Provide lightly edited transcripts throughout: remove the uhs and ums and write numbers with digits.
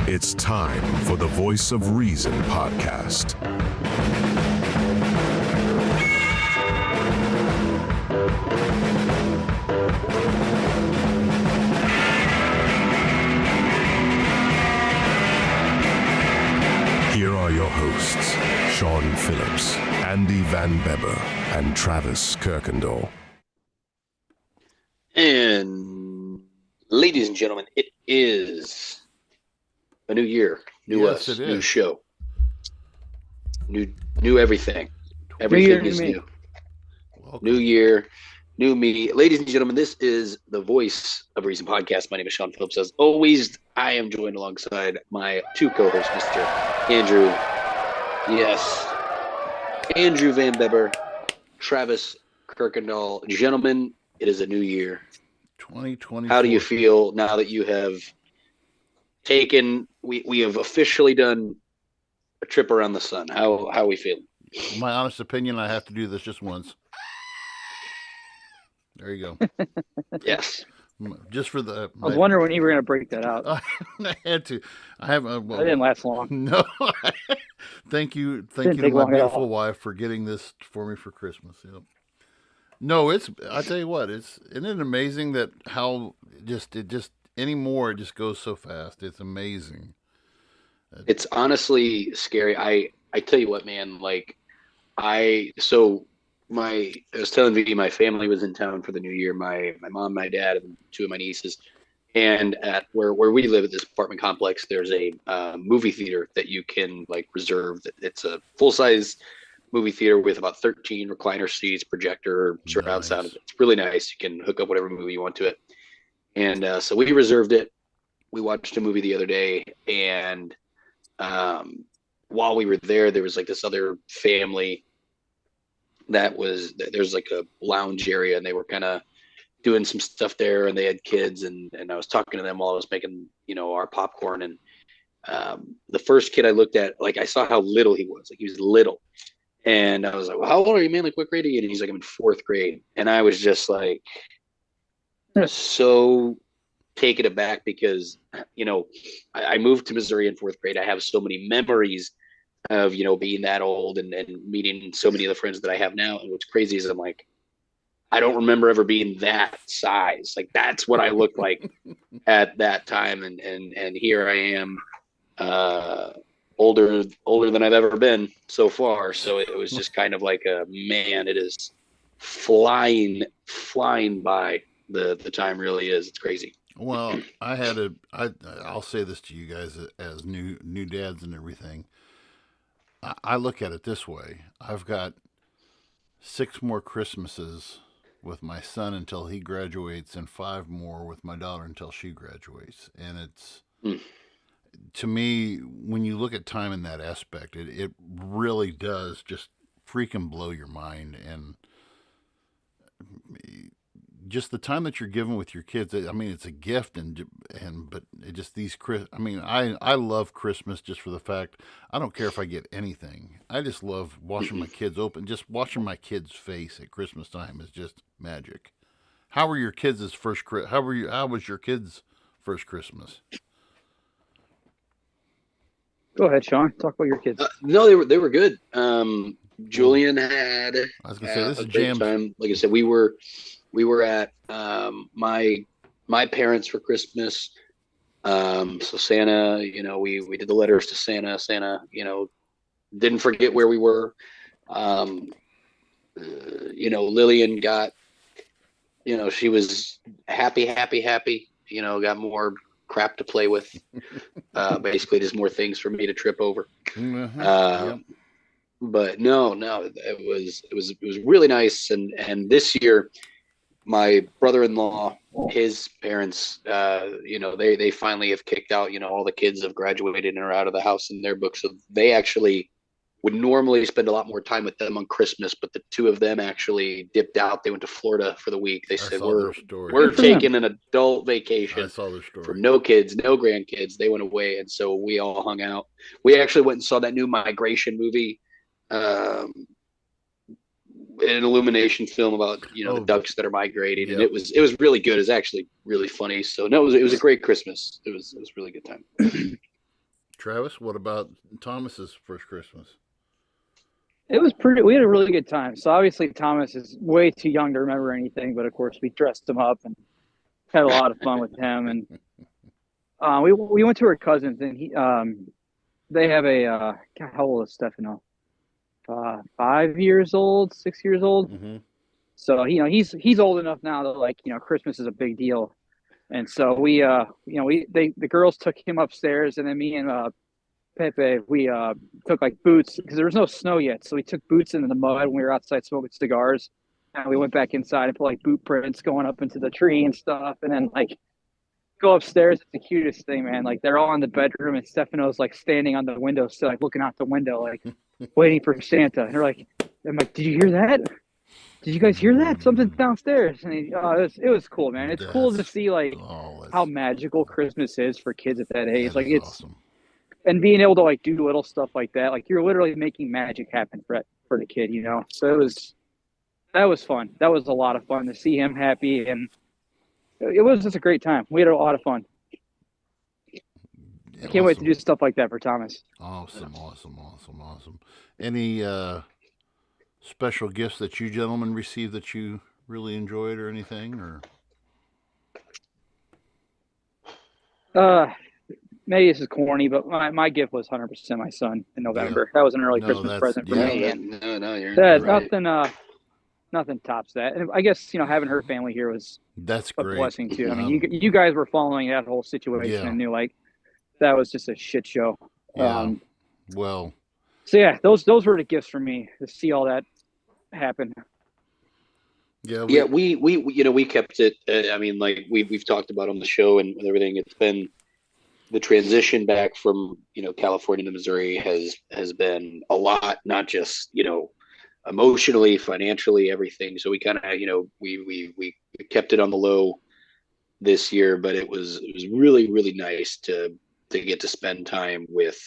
It's time for the Voice of Reason podcast. Here are your hosts, Sean Phillips, Andy Van Beber, and Travis Kirkendall. And ladies and gentlemen, it is a new year, new us, new show, new everything. Everything is new. Welcome. New year, new me. Ladies and gentlemen, this is the Voice of Reason podcast. My name is Sean Phillips. As always, I am joined alongside my two co-hosts, Mr. Andrew. Yes, Andrew Van Beber, Travis Kirkendall. Gentlemen, it is a new year. 2020. How do you feel now that you have taken? We have officially done a trip around the sun. How are we feeling? My honest opinion, I have to do this just once. There you go. Yes. Just for the. I was wondering when you were going to break that out. I had to. I have. That didn't last long. No. Thank you to my beautiful wife for getting this for me for Christmas. Yep. No, I tell you what, isn't it amazing that how it just anymore it just goes so fast. It's amazing. It's honestly scary. I tell you what, man, like I was telling Vicky, my family was in town for the new year. My mom, my dad, and two of my nieces. And at where we live at this apartment complex, there's a movie theater that you can like reserve. It's a full size movie theater with about 13 recliner seats, projector, surround sound. It's really nice. You can hook up whatever movie you want to it. And so we reserved it. We watched a movie the other day, and while we were there was like this other family there's like a lounge area, and they were kind of doing some stuff there, and they had kids, and I was talking to them while I was making our popcorn. And the first kid I looked at, like I saw how little he was. Like he was little. And I was like, well, how old are you, man? Like, what grade are you in? And he's like, I'm in fourth grade. And I was just like, so taken aback because, I moved to Missouri in fourth grade. I have so many memories of, being that old and meeting so many of the friends that I have now. And what's crazy is I'm like, I don't remember ever being that size. Like, that's what I looked like at that time. And here I am, older than I've ever been so far. So it was just kind of like man, it is flying by. The time really is. It's crazy. Well, I'll say this to you guys as new dads and everything. I look at it this way. I've got 6 more Christmases with my son until he graduates, and 5 more with my daughter until she graduates. And it's to me, when you look at time in that aspect, it really does just freaking blow your mind. And just the time that you're given with your kids, I mean, it's a gift, but it just I love Christmas just for the fact, I don't care if I get anything. I just love watching my kids open, just watching my kids' face at Christmas time is just magic. How were your kids' how was your kids' first Christmas? Go ahead, Sean. Talk about your kids. No, they were good. Julian had. I was gonna say this is jam time. Like I said, we were at my parents for Christmas. So Santa, we did the letters to Santa. Santa, didn't forget where we were. Lillian got, she was happy. Got more crap to play with. Basically just more things for me to trip over. Yep. But no, it was really nice. And this year, my brother-in-law, his parents, they finally have kicked out, all the kids have graduated and are out of the house in their books. So they actually would normally spend a lot more time with them on Christmas, but the two of them actually dipped out. They went to Florida for the week. They said, we're taking an adult vacation for no kids, no grandkids. They went away. And so we all hung out. We actually went and saw that new migration movie, an illumination film about, the ducks that are migrating. Yep. And it was really good. It was actually really funny. So no, it was a great Christmas. It was a really good time. Travis, what about Thomas's first Christmas? It was pretty. We had a really good time. So obviously Thomas is way too young to remember anything, but of course we dressed him up and had a lot of fun with him. And we went to her cousins, and they have a God, how old is Stefano? 5 years old, 6 years old. Mm-hmm. So he's old enough now that like Christmas is a big deal. And so the girls took him upstairs, and then me and Pepe, we took like boots because there was no snow yet. So we took boots into the mud when we were outside smoking cigars, and we went back inside and put like boot prints going up into the tree and stuff. And then like go upstairs. It's the cutest thing, man. Like they're all in the bedroom, and Stefano's like standing on the window, still like looking out the window, like waiting for Santa. And they're like, I'm like, did you hear that? Did you guys hear that? Something's downstairs. And it was cool, man. It's cool to see like how magical Christmas is for kids at that age. Like it's awesome. And being able to like do little stuff like that, like you're literally making magic happen for the kid, So that was fun. That was a lot of fun to see him happy, and it was just a great time. We had a lot of fun. I can't wait to do stuff like that for Thomas. Awesome. Any special gifts that you gentlemen received that you really enjoyed or anything, or? Maybe this is corny, but my gift was 100% my son in November. Yeah. That was an early Christmas present for me. No, you're right. Nothing tops that. And I guess having her family here was a blessing too. I mean, you guys were following that whole situation and knew like that was just a shit show. Yeah. So yeah, those were the gifts for me to see all that happen. Yeah, we kept it. I mean, like we've talked about on the show and everything. It's been the transition back from California to Missouri has been a lot, not just emotionally, financially, everything. So we kind of we kept it on the low this year, but it was really, really nice to get to spend time with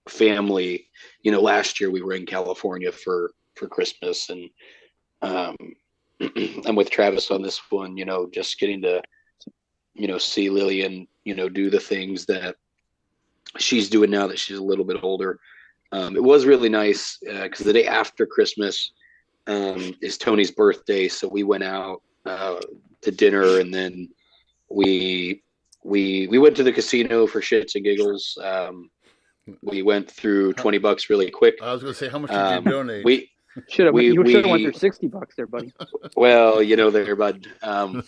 family. Last year we were in California for Christmas, and I'm with Travis on this one. Just getting to see Lillian do the things that she's doing now that she's a little bit older. It was really nice because the day after Christmas is Tony's birthday, so we went out to dinner, and then we went to the casino for shits and giggles. We went through $20 really quick. I was going to say, how much did you donate? You should have went through $60 there, buddy. Well, there, bud. I'll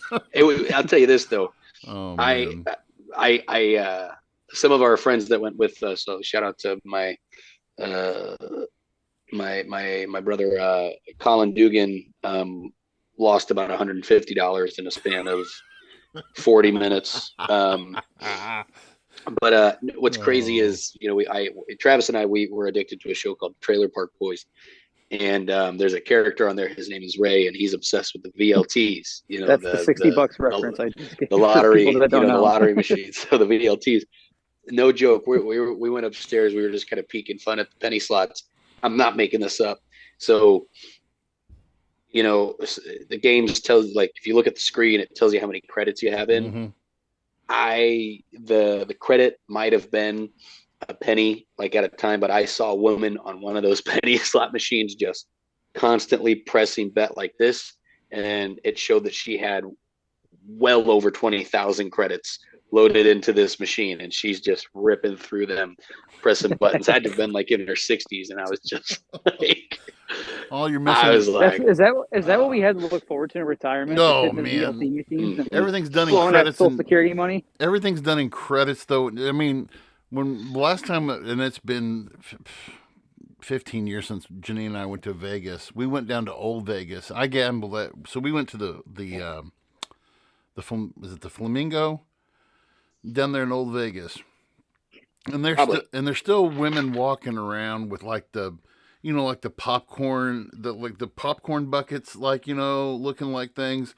tell you this though. Oh, I some of our friends that went with us. So shout out to my brother Colin Dugan. Lost about $150 in a span of 40 minutes. But what's crazy is Travis and I we were addicted to a show called Trailer Park Boys. And there's a character on there. His name is Ray, and he's obsessed with the VLTs. That's the $60 reference. The lottery, the lottery machines. So the VLTs. No joke. We went upstairs. We were just kind of peeking fun at the penny slots. I'm not making this up. So, the games tells like if you look at the screen, it tells you how many credits you have in. Mm-hmm. The credit might have been a penny like at a time, but I saw a woman on one of those penny slot machines just constantly pressing bet like this, and it showed that she had well over 20,000 credits loaded into this machine, and she's just ripping through them, pressing buttons. I'd have been like in her 60s, and I was just like, all you're missing. I was like, is that what we had to look forward to in retirement? No, man. Everything's done in credits. Social Security money. Everything's done in credits, though. I mean, when last time, and it's been 15 years since Janine and I went to Vegas. We went down to Old Vegas. I gambled at, so we went to the Flamingo down there in Old Vegas, and there's still women walking around with like the popcorn, the popcorn buckets, looking like things,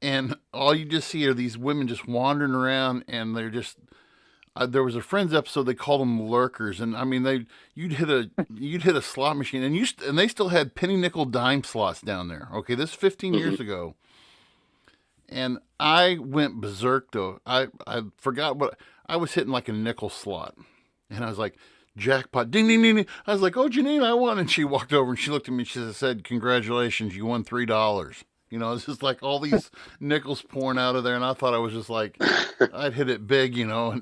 and all you just see are these women just wandering around, and they're just. There was a Friends episode. They called them lurkers, and I mean, you'd hit a slot machine, and they still had penny nickel dime slots down there. Okay, this is 15 years ago, And I went berserk though. I forgot what I was hitting, like a nickel slot, and I was like, jackpot, ding ding ding ding. I was like, oh Janine, I won, and she walked over and she looked at me. She said, congratulations, you won $3. You know, it's just like all these nickels pouring out of there, and I thought I was just like, I'd hit it big, you know,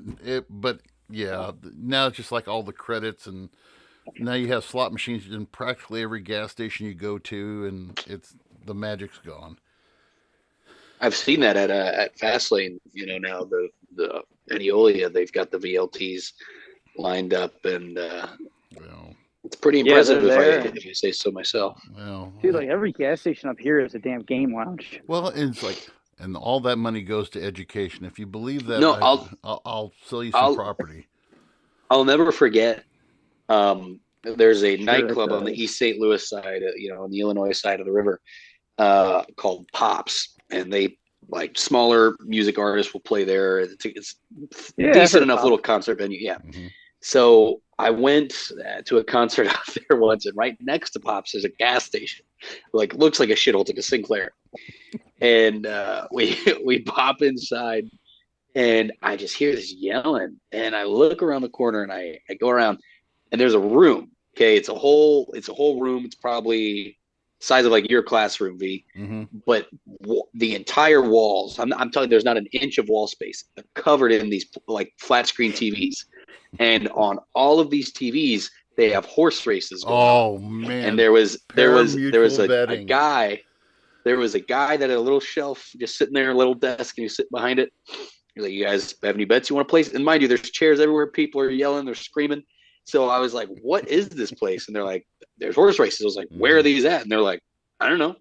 but yeah, now it's just like all the credits, and now you have slot machines in practically every gas station you go to, and the magic's gone. I've seen that at Fastlane. You know, now the at Eolia, they've got the VLTs lined up, and Well, it's pretty impressive they're if I say so myself. well, Dude, like every gas station up here is a damn game lounge. well, it's like, and all that money goes to education. If you believe that, No, I'll sell you some I'll property. I'll never forget. There's a Sure, nightclub it on the does. East St. Louis side, you know, on the Illinois side of the river, called Pops, and they like smaller music artists will play there. It's Yeah, I've heard decent of enough Pops. little concert venue. Yeah. Hmm. So I went to a concert out there once, and right next to Pops is a gas station, like looks like a shithole, it's like a Sinclair. And we pop inside, and I just hear this yelling, and I look around the corner, and I go around, and there's a room. Okay, it's a whole room. It's probably size of like your classroom, V. Hmm. But the entire walls, I'm telling you, there's not an inch of wall space. They're covered in these like flat screen TVs, and on all of these TVs, they have horse races going on. Oh man! And there was Pari-mutuel a betting. guy. There was a guy that had a little shelf just sitting there, a little desk, and you sit behind it. He's like, "You guys have any bets you want to place?" And mind you, there's chairs everywhere. People are yelling, they're screaming. So I was like, "What is this place?" And they're like, "There's horse races." I was like, "Where are these at?" And they're like, "I don't know,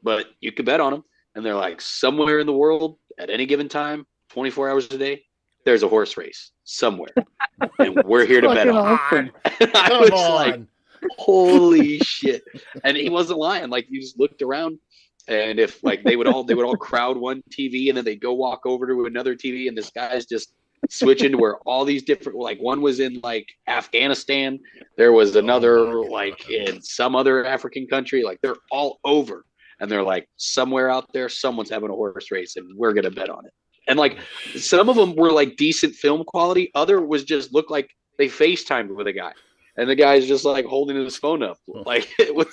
but you could bet on them." And they're like, "Somewhere in the world, at any given time, 24 hours a day, there's a horse race somewhere, and we're here to bet Fucking on awesome. it." I Come was on! like, "Holy shit!" And he wasn't lying. Like, you just looked around, and if like they would all crowd one TV, and then they'd go walk over to another TV, and this guy's just switching to where all these different, like one was in like Afghanistan, there was another like in some other African country, like they're all over, and they're like, somewhere out there someone's having a horse race, and we're gonna bet on it. And like some of them were like decent film quality, other was just looked like they FaceTimed with a guy, and the guy's just like holding his phone up, like it was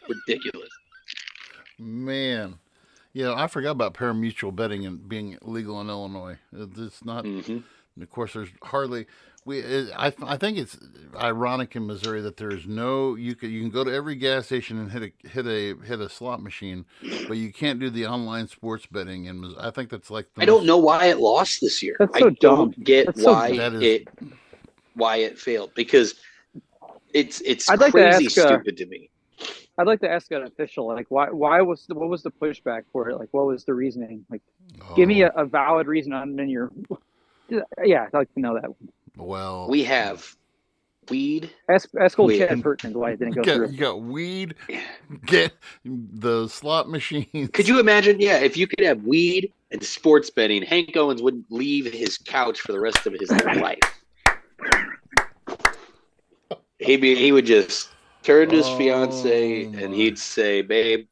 ridiculous. Man, yeah, I forgot about pari-mutuel betting and being legal in Illinois. It's not. Mm-hmm. Of course, there's hardly. I think it's ironic in Missouri that there is no. You can go to every gas station and hit a slot machine, but you can't do the online sports betting. And I think that's like I don't know why it lost this year. That's so I don't dumb. get That's so why dumb. why it failed, because it's I'd like to crazy ask, stupid to me. I'd like to ask an official, like, what was the pushback for it? Like, what was the reasoning? Like, give me a valid reason on in your. Yeah, I'd like to know that. Well, We have weed. Ask old Wait. Chad Pertman why it didn't go through. you got weed, get the slot machines. Could you imagine? Yeah, if you could have weed and sports betting, Hank Owens wouldn't leave his couch for the rest of his life. He would just turn to his fiance and he'd say, "Babe,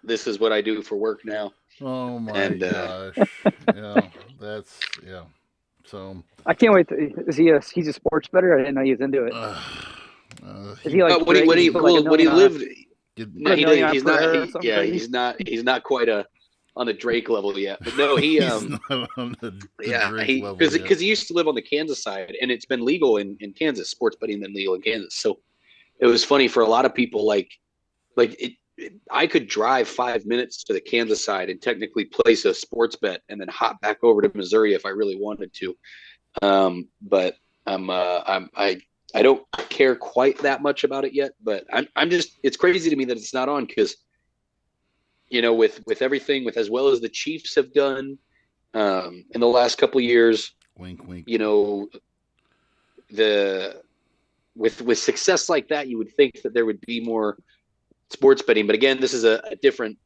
this is what I do for work now." Oh my And, gosh! Yeah, that's yeah. So I can't wait. He's a sports bettor? I didn't know he was into it. Is he like when he lived, no, million he's per hour or not. something Yeah, crazy? he's not quite on the Drake level yet. But no, he he's not on the yeah, Drake level because yet. he used to live on the Kansas side, and it's been legal in Kansas. Sports betting been legal in Kansas, so it was funny for a lot of people. I could drive 5 minutes to the Kansas side and technically place a sports bet, and then hop back over to Missouri if I really wanted to. But I don't care quite that much about it yet. But I'm just, it's crazy to me that it's not on, because with everything, with as well as the Chiefs have done in the last couple of years, Wink, wink. With success like that, you would think that there would be more sports betting. But again, this is a different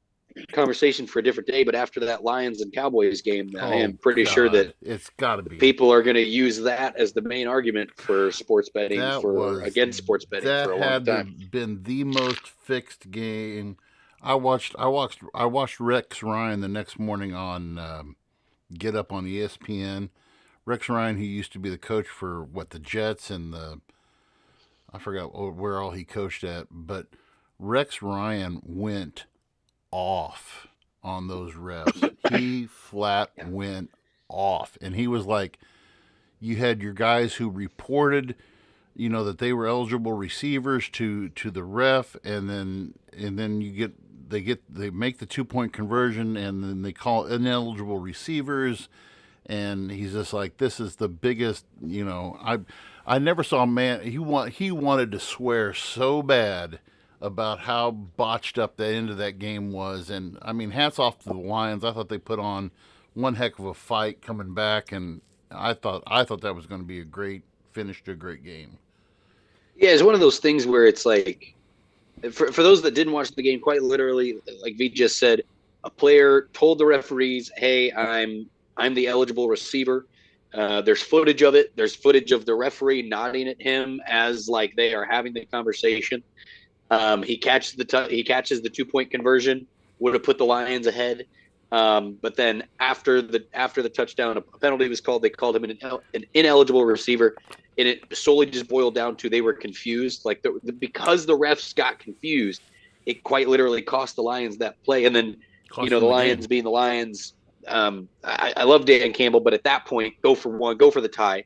conversation for a different day. But after that Lions and Cowboys game, I am pretty sure that it's got to be people are going to use that as the main argument for sports betting against sports betting for a long time. That had been the most fixed game I watched Rex Ryan the next morning on Get Up on ESPN. Rex Ryan, who used to be the coach for the Jets and I forgot where all he coached at, but Rex Ryan went off on those refs. He flat went off, and he was like, you had your guys who reported, that they were eligible receivers to the ref, and then they make the 2 point conversion, and then they call ineligible receivers, and he's just like, this is the biggest, I never saw a man, he wanted to swear so bad about how botched up the end of that game was. And I mean, hats off to the Lions. I thought they put on one heck of a fight coming back, and I thought that was going to be a great finish to a great game. Yeah, it's one of those things where it's like, for those that didn't watch the game, quite literally, like V just said, a player told the referees, "Hey, I'm the eligible receiver." There's footage of it. There's footage of the referee nodding at him as like they are having the conversation. He catches the 2 point conversion, would have put the Lions ahead. But then after the touchdown, a penalty was called. They called him an ineligible receiver, and it solely just boiled down to they were confused. Like because the refs got confused, it quite literally cost the Lions that play. And then the Lions being the Lions. I love Dan Campbell, but at that point, go for one, go for the tie.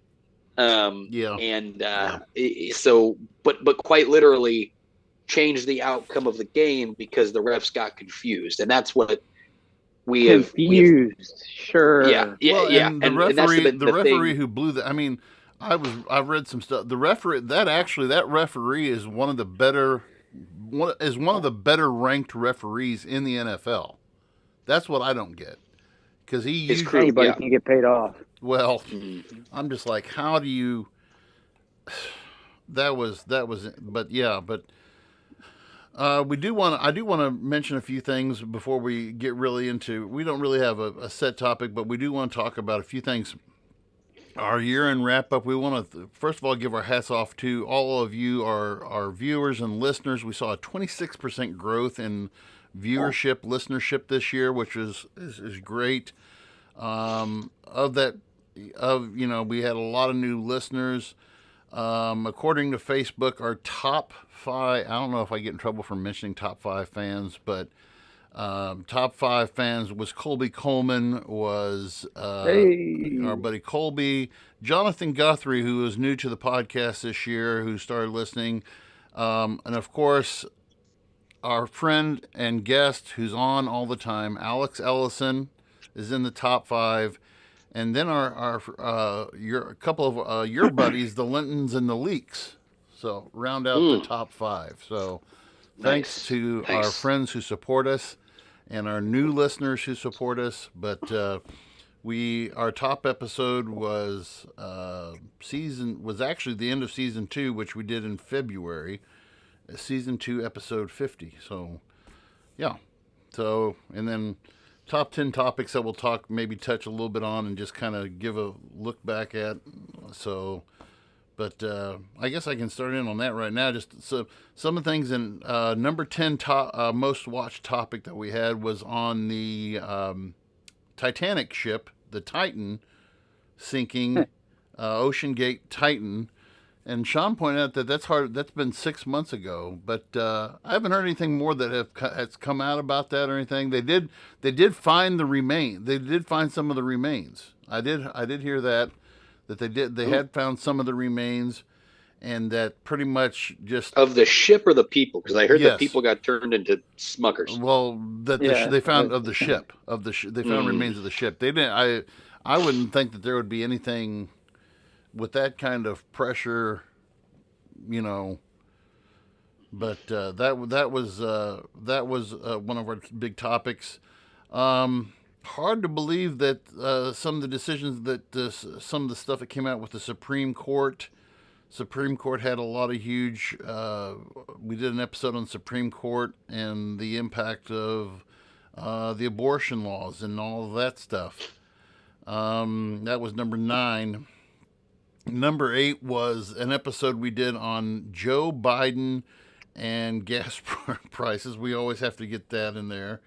So quite literally changed the outcome of the game because the refs got confused, and that's what we have. Sure. Yeah. And the referee who blew the. I mean, I've read some stuff. The referee that referee is one of the better ranked referees in the NFL. That's what I don't get. Because anybody can get paid off. Well, I'm just like, how do you? That was, but yeah, but I do want to mention a few things before we get really into. We don't really have a set topic, but we do want to talk about a few things. Our year-end wrap-up. We want to first of all give our hats off to all of you, our viewers and listeners. We saw a 26% growth in viewership, listenership this year, which is great. We had a lot of new listeners. According to Facebook, our top 5, I don't know if I get in trouble for mentioning top 5 fans, but top 5 fans was Colby Coleman, was our buddy Colby, Jonathan Guthrie, who is new to the podcast this year, who started listening, and of course our friend and guest who's on all the time, Alex Ellison, is in the top 5. And then a couple of your buddies, the Lintons and the Leaks. So round out the top 5. So thanks to our friends who support us and our new listeners who support us. But our top episode was actually the end of season 2, which we did in February. Season 2, episode 50. So yeah. So and then top 10 topics that we'll touch a little bit on and just kind of give a look back at. So, but I guess I can start in on that right now. Just so some of the things in number 10 most watched topic that we had was on the Titanic ship, the Titan, sinking, Ocean Gate Titan. And Sean pointed out that that's hard. That's been 6 months ago, but I haven't heard anything more that has come out about that or anything. They did find the remain. They did find some of the remains. I did hear that they had found some of the remains, and that pretty much just of the ship or the people, because I heard that people got turned into smuckers. Well, they found of the ship they found remains of the ship. They didn't. I wouldn't think that there would be anything with that kind of pressure, but that was one of our big topics. Hard to believe that some of the decisions some of the stuff that came out with the Supreme Court had a lot of huge. We did an episode on Supreme Court and the impact of the abortion laws and all of that stuff. That was number 9. Number 8 was an episode we did on Joe Biden and gas prices. We always have to get that in there.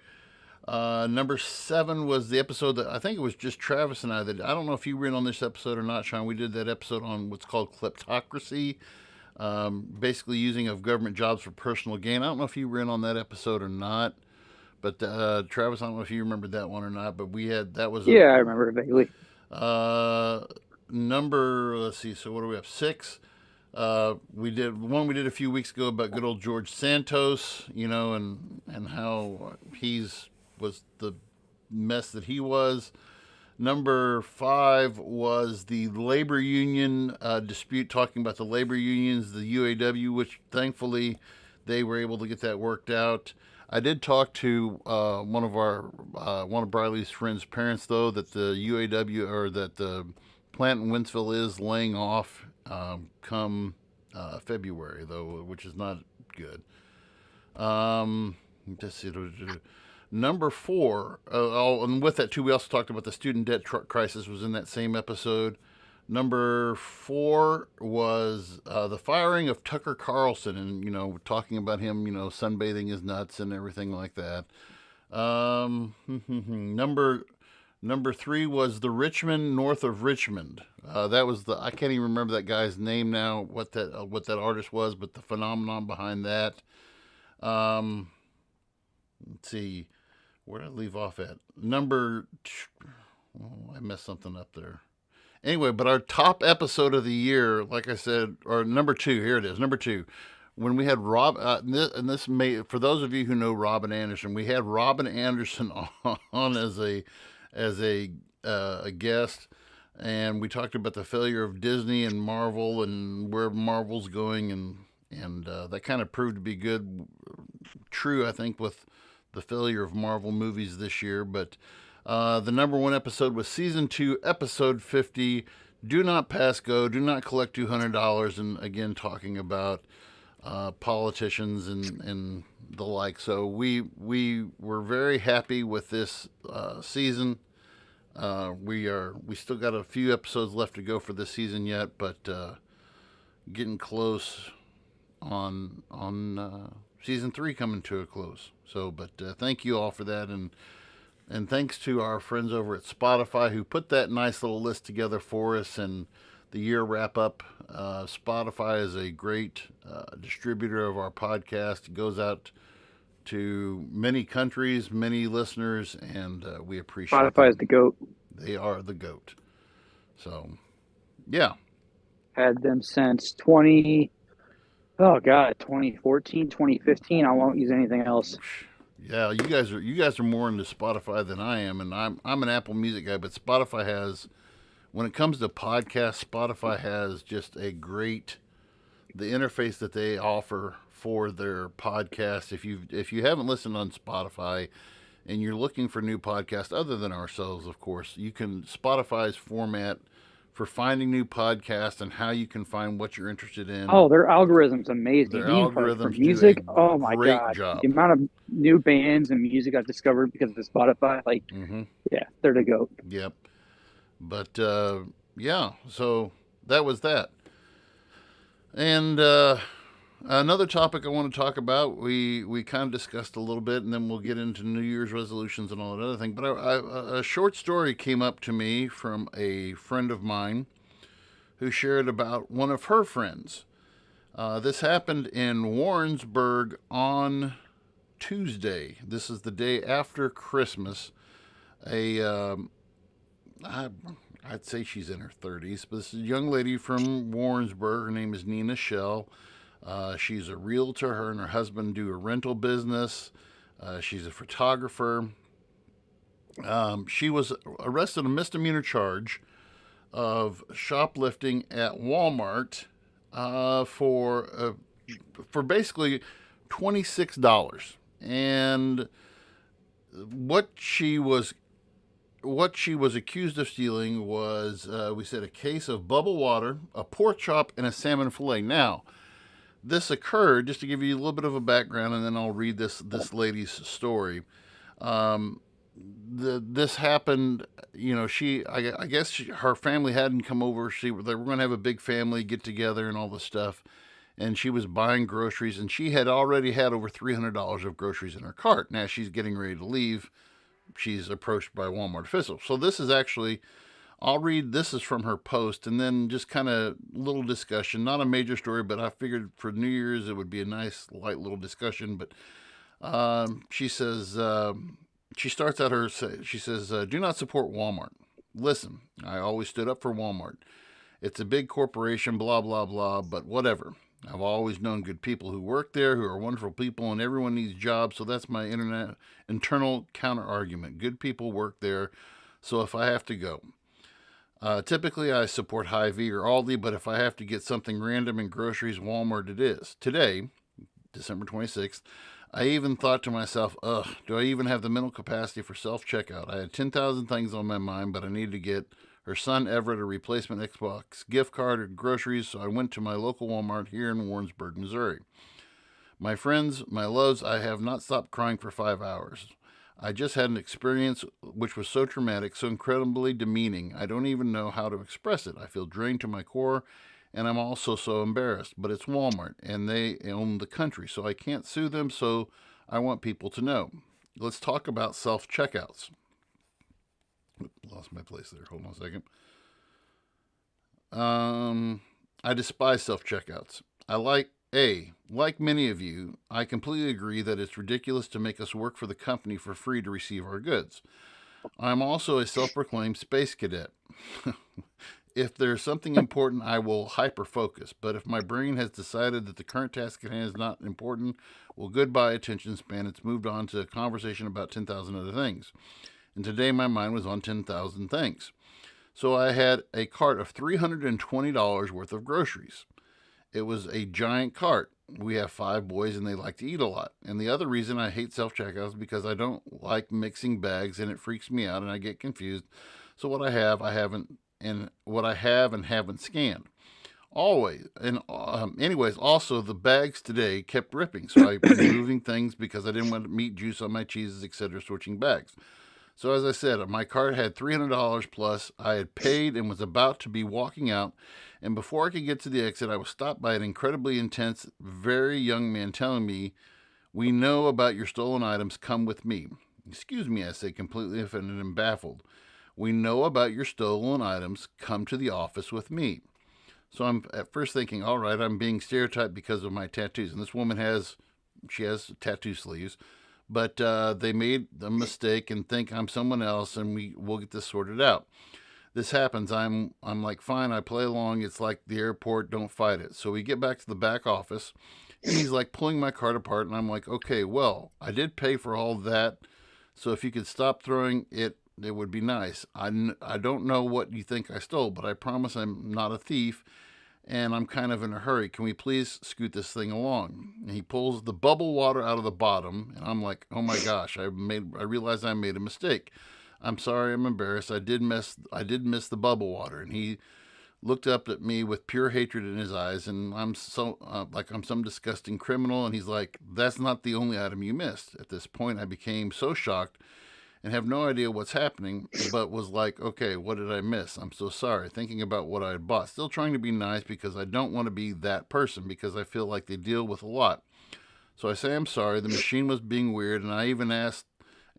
Number 7 was the episode that I think it was just Travis and I that I don't know if you were in on this episode or not, Sean. We did that episode on what's called kleptocracy, basically using of government jobs for personal gain. I don't know if you were in on that episode or not, but Travis, I don't know if you remembered that one or not. But we had that was I remember it vaguely. Number, let's see. So what do we have? 6. We did a few weeks ago about good old George Santos, and how was the mess that he was. Number 5 was the labor union dispute, talking about the labor unions, the UAW, which thankfully they were able to get that worked out. I did talk to one of Briley's friends' parents, though, that the UAW or that the plant in Wentzville is laying off come February, though, which is not good. Let's see. Number 4, and with that too, we also talked about the student debt crisis was in that same episode. Number 4 was the firing of Tucker Carlson, and talking about him, sunbathing his nuts and everything like that. Number 3 was the Richmond north of Richmond. That was I can't even remember that guy's name now, what that artist was, but the phenomenon behind that. Let's see, where did I leave off at? I messed something up there. Anyway, but our top episode of the year, like I said, or number 2, here it is, number 2. When we had Rob, this may, for those of you who know Robin Anderson, we had Robin Anderson on as a guest, and we talked about the failure of Disney and Marvel and where Marvel's going, and that kind of proved to be true, I think, with the failure of Marvel movies this year. But the number 1 episode was season 2, episode 50. Do not pass go. Do not collect $200. And again, talking about politicians and the like. So we were very happy with this season. We still got a few episodes left to go for this season yet, but getting close on season 3 coming to a close. So, but thank you all for that, and thanks to our friends over at Spotify who put that nice little list together for us and the year wrap up. Spotify is a great distributor of our podcast. It goes out to many countries, many listeners, and we appreciate Spotify is the GOAT. They are the GOAT. So, yeah. Had them since 2014, 2015. I won't use anything else. Yeah, you guys are more into Spotify than I am, and I'm an Apple Music guy, but Spotify has, when it comes to podcasts, Spotify has just the interface that they offer for their podcast. If you haven't listened on Spotify and you're looking for new podcasts other than ourselves, of course, Spotify's format for finding new podcasts and how you can find what you're interested in. Oh, their algorithm's amazing. Their algorithms for music, oh my god, job. The amount of new bands and music I've discovered because of Spotify, yeah, they're the GOAT. Yep. But yeah, so that was that. And another topic I want to talk about, we kind of discussed a little bit, and then we'll get into New Year's resolutions and all that other thing. But a short story came up to me from a friend of mine who shared about one of her friends. This happened in Warrensburg on Tuesday. This is the day after Christmas. I'd say she's in her 30s, but this is a young lady from Warrensburg. Her name is Nina Shell. She's a realtor. Her and her husband do a rental business. She's a photographer. She was arrested on a misdemeanor charge of shoplifting at Walmart for basically $26. And what she was accused of stealing was, we said, a case of bubble water, a pork chop, and a salmon fillet. Now, this occurred, just to give you a little bit of a background, and then I'll read this lady's story. This happened, I guess her family hadn't come over. They were going to have a big family get together and all this stuff. and she was buying groceries, and she had already had over $300 of groceries in her cart. Now she's getting ready to leave. She's approached by a Walmart official. So this is actually, I'll read, this is from her post, and then just kind of little discussion, not a major story, but I figured for New Year's it would be a nice light little discussion. But she says, she starts out her, she says, do not support Walmart. Listen, I always stood up for Walmart. It's a big corporation, blah, blah, blah, but whatever. I've always known good people who work there, who are wonderful people, and everyone needs jobs, so that's my internal counter argument. Good people work there, so if I have to go. Typically, I support Hy-Vee or Aldi, but if I have to get something random in groceries, Walmart it is. Today, December 26th, I even thought to myself, ugh, do I even have the mental capacity for self-checkout? I had 10,000 things on my mind, but I needed to get her son Everett a replacement Xbox gift card or groceries, so I went to my local Walmart here in Warrensburg, Missouri. My friends, my loves, I have not stopped crying for 5 hours. I just had an experience which was so traumatic, so incredibly demeaning, I don't even know how to express it. I feel drained to my core, and I'm also so embarrassed. But it's Walmart, and they own the country, so I can't sue them, so I want people to know. Let's talk about self-checkouts. Lost my place there. Hold on a second. I despise self-checkouts. Like many of you, I completely agree that it's ridiculous to make us work for the company for free to receive our goods. I'm also a self-proclaimed space cadet. If there's something important, I will hyper-focus. But if my brain has decided that the current task at hand is not important, well, goodbye attention span. It's moved on to a conversation about 10,000 other things. And today my mind was on 10,000 things. So I had a cart of $320 worth of groceries. It was a giant cart. We have 5 boys and they like to eat a lot. And the other reason I hate self-checkouts is because I don't like mixing bags and it freaks me out and I get confused. So what I have and haven't scanned. Anyways, also the bags today kept ripping. So I was moving things because I didn't want meat juice on my cheeses, etc., switching bags. So as I said, my cart had $300 plus. I had paid and was about to be walking out. And before I could get to the exit, I was stopped by an incredibly intense, very young man telling me, "We know about your stolen items. Come with me." Excuse me, I say, completely offended and baffled. "We know about your stolen items. Come to the office with me." So I'm at first thinking, all right, I'm being stereotyped because of my tattoos. And this woman has tattoo sleeves. But they made a mistake and think I'm someone else, and we'll get this sorted out. This happens. I'm like, fine, I play along. It's like the airport, don't fight it. So we get back to the back office, and he's like pulling my cart apart, and I'm like, okay, well, I did pay for all that, so if you could stop throwing it, it would be nice. I don't know what you think I stole, but I promise I'm not a thief, and I'm kind of in a hurry. Can we please scoot this thing along? And he pulls the bubble water out of the bottom, and I'm like, oh my gosh, I realized I made a mistake. I'm sorry, I'm embarrassed. I did miss the bubble water. And he looked up at me with pure hatred in his eyes, and I'm so like I'm some disgusting criminal. And he's like, that's not the only item you missed. At this point, I became so shocked and have no idea what's happening, but was like, okay, what did I miss? I'm so sorry. Thinking about what I had bought. Still trying to be nice because I don't want to be that person because I feel like they deal with a lot. So I say I'm sorry. The machine was being weird, and I'd even asked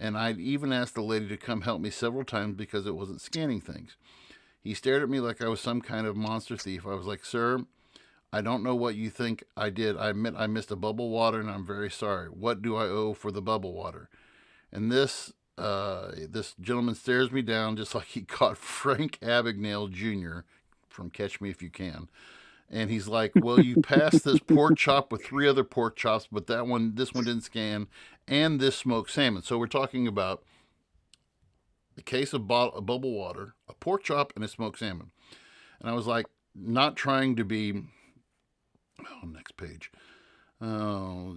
the lady to come help me several times because it wasn't scanning things. He stared at me like I was some kind of monster thief. I was like, sir, I don't know what you think I did. I admit I missed a bubble water, and I'm very sorry. What do I owe for the bubble water? And this gentleman stares me down just like he caught Frank Abagnale Jr. from Catch Me If You Can. And he's like, well, you passed this pork chop with 3 other pork chops, but this one didn't scan, and this smoked salmon. So we're talking about a case of bubble water, a pork chop, and a smoked salmon. And I was like, not trying to be, next page. Oh,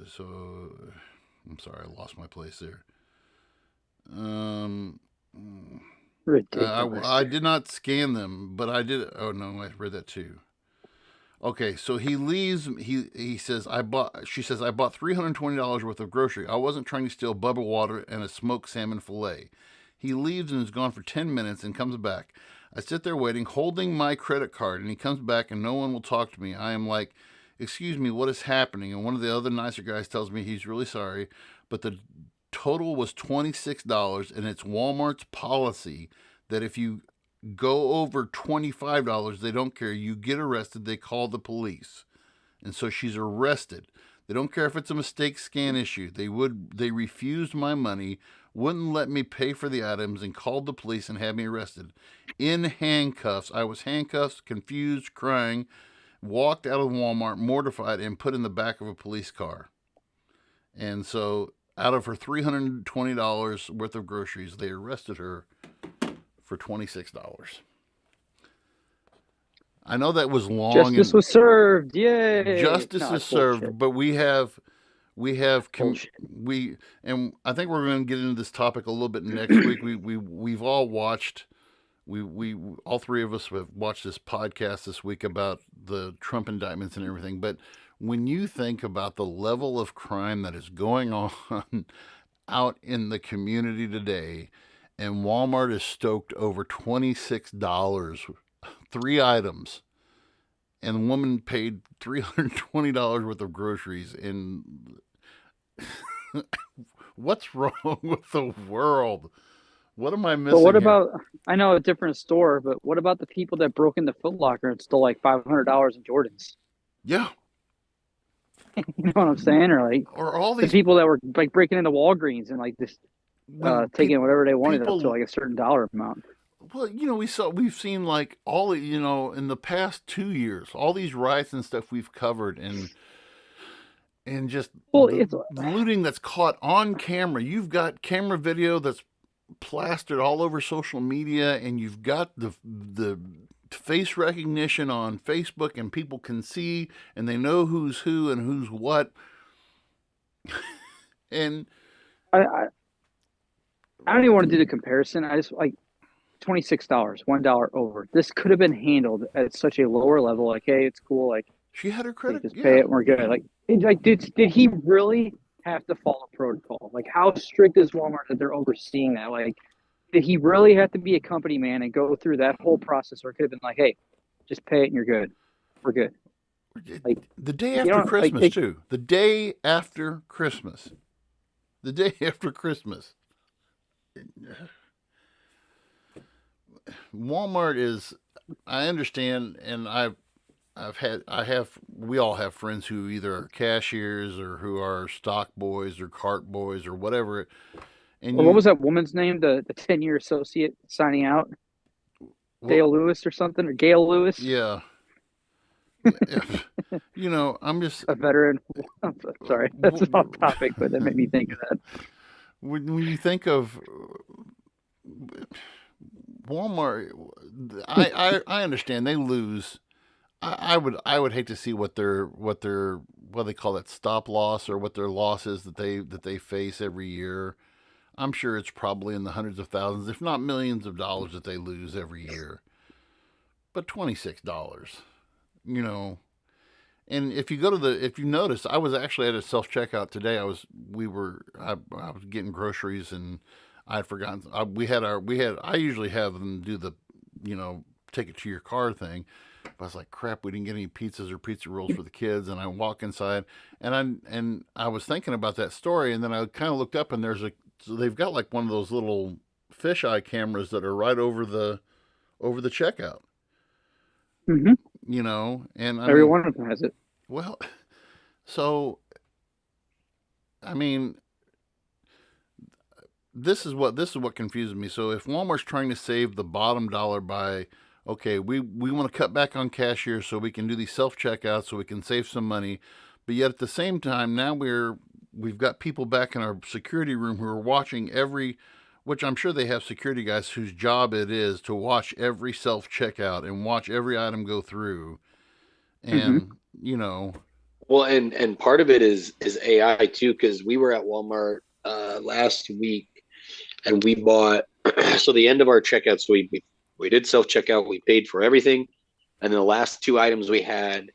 so... I'm sorry, I lost my place there. I did not scan them, but I did. Oh no, I read that too. Okay, so he leaves. She says I bought $320 worth of grocery. I wasn't trying to steal bubble water and a smoked salmon fillet. He leaves and is gone for 10 minutes and comes back. I sit there waiting, holding my credit card, and he comes back and no one will talk to me. I am like, excuse me, what is happening? And one of the other nicer guys tells me he's really sorry, but the total was $26, and it's Walmart's policy that if you go over $25, they don't care. You get arrested, they call the police. And so she's arrested. They don't care if it's a mistake scan issue. They refused my money, wouldn't let me pay for the items, and called the police and had me arrested in handcuffs. I was handcuffed, confused, crying, walked out of Walmart mortified, and put in the back of a police car. And so out of her $320 worth of groceries, they arrested her for $26. I know that was long. Justice was served. Yay! Justice is served, bullshit. but we have Bullshit. and I think we're going to get into this topic a little bit next week. We've all watched. We all three of us have watched this podcast this week about the Trump indictments and everything. But when you think about the level of crime that is going on out in the community today, and Walmart is stoked over $26, 3 items, and the woman paid $320 worth of groceries. And what's wrong with the world? What am I missing? But what here? about? I know a different store, but what about the people that broke into Foot Locker and stole like $500 in Jordans? Yeah. You know what I'm saying? Or like Or all the these people that were like breaking into Walgreens and like just taking whatever they wanted up to like a certain dollar amount. Well, we've seen like all, in the past 2 years, all these riots and stuff we've covered, and just it's looting that's caught on camera. You've got camera video that's plastered all over social media, and you've got the face recognition on Facebook, and people can see and they know who's who and who's what. And I don't even want to do the comparison. I just like $26, $1 over. This could have been handled at such a lower level. Like, hey, it's cool. Like, she had her credit. just pay it and we're good. Like, did he really have to follow protocol? Like, how strict is Walmart that they're overseeing that? Like, did he really have to be a company man and go through that whole process? Or it could have been like, hey, just pay it and you're good. We're good. Like, the day after Christmas, too. The day after Christmas. The day after Christmas. Walmart is, I understand, and we all have friends who either are cashiers or who are stock boys or cart boys or whatever. And what was that woman's name? The 10-year associate signing out? Dale Lewis or something? Or Gail Lewis? Yeah. I'm just a veteran. I'm sorry, that's off topic, but that made me think of that. When you think of Walmart, I understand they lose. I would hate to see what they call that stop loss, or what their loss is that they face every year. I'm sure it's probably in the hundreds of thousands, if not millions of dollars that they lose every year. But $26, And if you notice, I was actually at a self checkout today. I was getting groceries, and I had forgotten. I usually have them do the, take it to your car thing. But I was like, crap, we didn't get any pizzas or pizza rolls for the kids. And I walk inside, and I was thinking about that story, and then I kind of looked up, and they've got like one of those little fisheye cameras that are right over the checkout. Mm-hmm. And every one of them has it. Well, so, I mean, this is what confuses me. So if Walmart's trying to save the bottom dollar by, okay, we want to cut back on cashiers so we can do these self-checkouts so we can save some money, but yet at the same time, now we've got people back in our security room who are watching which I'm sure they have security guys whose job it is to watch every self-checkout and watch every item go through. And, Well, and part of it is AI too, because we were at Walmart last week, and we bought, so the end of our checkout, so we did self-checkout, we paid for everything, and then the last 2 items we had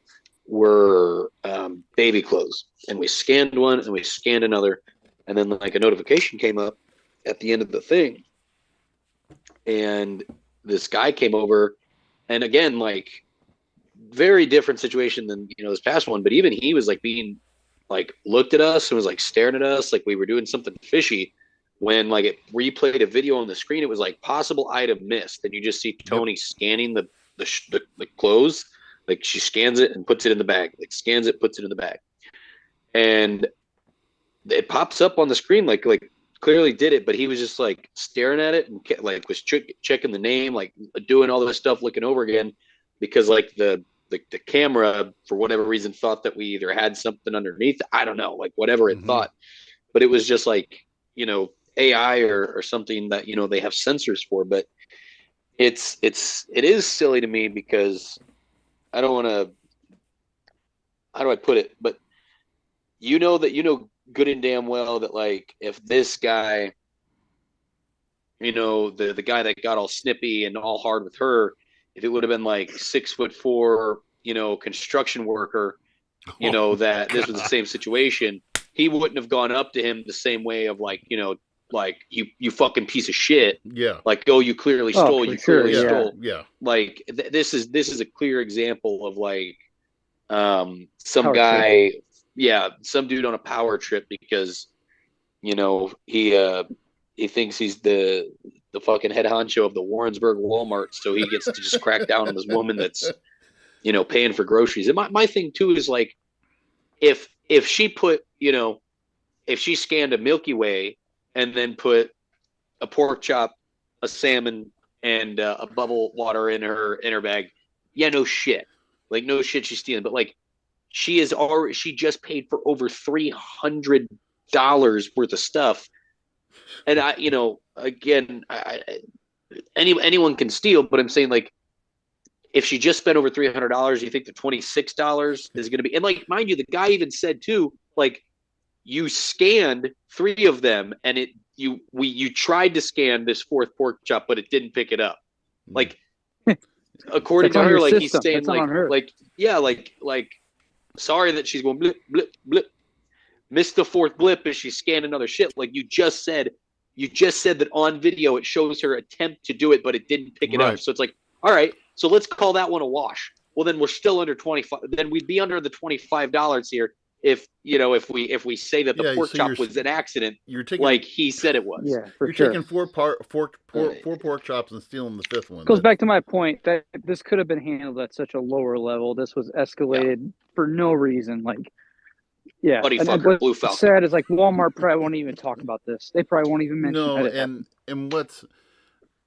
were baby clothes, and we scanned one and we scanned another, and then like a notification came up at the end of the thing, and this guy came over, and again, like, very different situation than, this past one, but even he was like being like, looked at us and was like staring at us like we were doing something fishy. When like it replayed a video on the screen, it was like possible item missed, and you just see Tony scanning the clothes. Like, she scans it and puts it in the bag, like scans it, puts it in the bag, and it pops up on the screen like clearly did it, but he was just like staring at it and like was checking the name, like doing all this stuff, looking over again, because like the camera, for whatever reason, thought that we either had something underneath. I don't know, like whatever it thought, but it was just like, AI or something that, they have sensors for. But it is silly to me, because I don't want to, how do I put it? But good and damn well that, like, if this guy, the guy that got all snippy and all hard with her, if it would have been like 6'4", construction worker, that this was the same situation, he wouldn't have gone up to him the same way of like, like, you fucking piece of shit. Yeah. Like, oh, you clearly stole. You clearly stole. Yeah. Like, this is a clear example of like, some Power guy, some dude on a power trip, because, he thinks he's the fucking head honcho of the Warrensburg Walmart, so he gets to just crack down on this woman that's, paying for groceries. And my thing too is like, if she put, if she scanned a Milky Way and then put a pork chop, a salmon, and a bubble water in her bag, no shit, like no shit, she's stealing. But like, she just paid for over $300 worth of stuff. And again, anyone can steal, but I'm saying, like, if she just spent over $300, you think the $26 is going to be? And like, mind you, the guy even said too, like, you scanned 3 of them, and you tried to scan this 4th pork chop, but it didn't pick it up. Like, according to her, like, he's saying like, sorry that she's going blip blip blip, missed the 4th blip as she scanned another shit. Like, you just said that on video it shows her attempt to do it, but it didn't pick it up. So it's like, all right, so let's call that one a wash. Well, then we're still under 25. Then we'd be under the $25 here if we say that the pork chop was an accident. You're taking, like he said it was. Yeah, you're taking 4 pork chops and stealing the 5th one. Goes back to my point that this could have been handled at such a lower level. This was escalated for no reason. Like, Buddy fucker, Blue Falcon. What's sad is like Walmart probably won't even talk about this. They probably won't even mention it.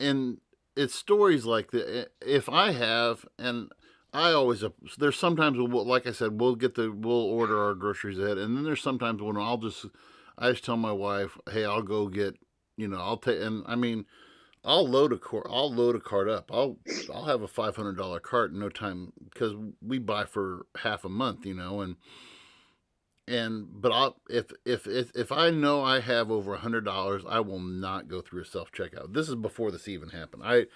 And it's stories like that. If I have, and I always, there's sometimes, like I said, we'll order our groceries ahead, and then there's sometimes when I just tell my wife, hey, I'll go get, I'll take, and I mean, I'll load a cart up. I'll have a $500 cart in no time, because we buy for half a month, but if I know I have over $100, I will not go through a self checkout. This is before this even happened. I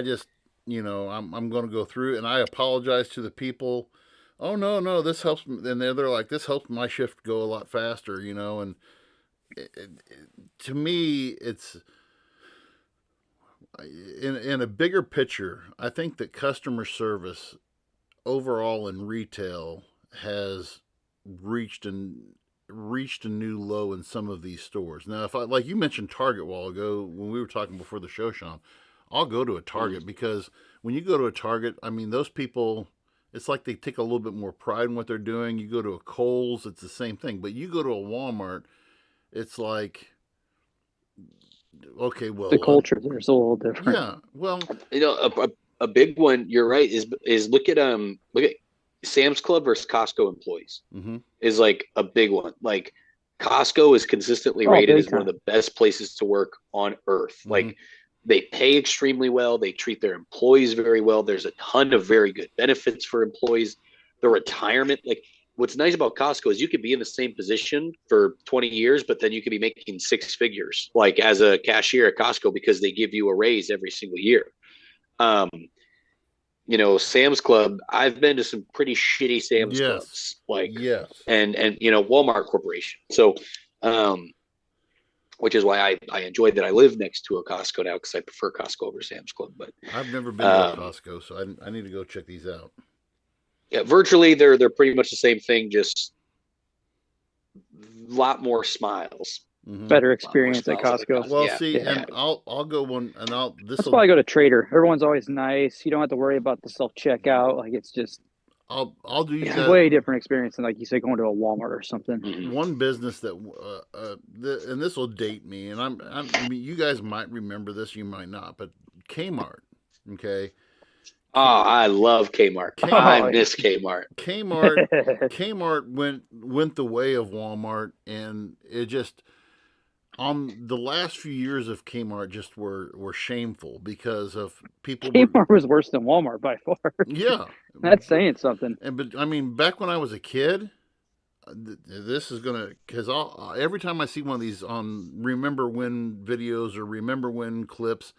just, I'm going to go through, and I apologize to the people. Oh no, this helps. And they're like, this helps my shift go a lot faster, and to me, it's in a bigger picture. I think that customer service overall in retail has reached a new low in some of these stores. Now, if like you mentioned Target a while ago when we were talking before the show, Sean, I'll go to a Target because when you go to a Target, I mean, those people, it's like they take a little bit more pride in what they're doing. You go to a Kohl's, it's the same thing. But you go to a Walmart, it's like, okay, well, the culture there's a little different. Yeah, well, a big one. You're right. Is look at Sam's Club versus Costco employees is like a big one. Like, Costco is consistently rated as one of the best places to work on earth. Like, they pay extremely well. They treat their employees very well. There's a ton of very good benefits for employees. The retirement, like, what's nice about Costco is you could be in the same position for 20 years, but then you could be making 6 figures, like as a cashier at Costco, because they give you a raise every single year. Sam's Club, I've been to some pretty shitty Sam's Clubs, like, and Walmart Corporation. So, which is why I enjoyed that I live next to a Costco now, because I prefer Costco over Sam's Club. But I've never been to a Costco, so I need to go check these out. yeah, virtually they're pretty much the same thing, just a lot more smiles. Better experience at Costco. Well, see, and I'll go one, and That's why I go to Trader. Everyone's always nice. You don't have to worry about the self checkout. Like, it's just I'll do you it's guys way different experience than, like you said, going to a Walmart or something. one business that and this will date me, and I mean, you guys might remember this, you might not, but Kmart, okay. Oh, I love Kmart. I miss Kmart. Kmart went the way of Walmart, and it just the last few years of Kmart just were shameful because of people. Kmart was worse than Walmart by far. Yeah, that's saying something. But I mean, back when I was a kid, this is gonna, because every time I see one of these on Remember When videos or Remember When clips,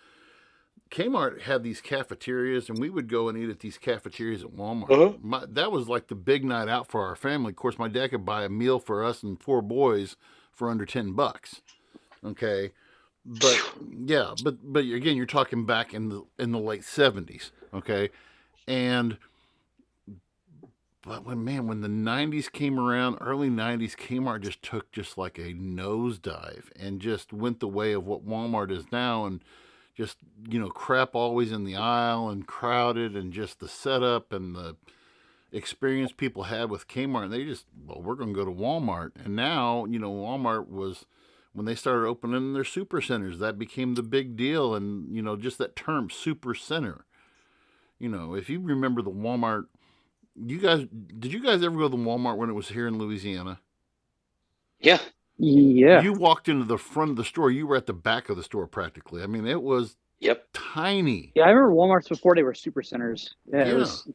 Kmart had these cafeterias, and we would go and eat at these cafeterias at Walmart. That was like the big night out for our family. Of course, my dad could buy a meal for us and 4 boys for under $10. Okay, but yeah, but again, you're talking back in the late 70s. Okay, but when the 90s came around, early 90s, Kmart just took just like a nosedive and just went the way of what Walmart is now, and just, crap always in the aisle and crowded, and just the setup and the experience people had with Kmart. And they just, we're going to go to Walmart. And now, Walmart was, when they started opening their super centers, that became the big deal. And, just that term, super center. If you remember the Walmart, did you guys ever go to the Walmart when it was here in Louisiana? Yeah. Yeah. You walked into the front of the store. You were at the back of the store practically. I mean, it was tiny. Yeah, I remember Walmarts before they were super centers. Yeah, it was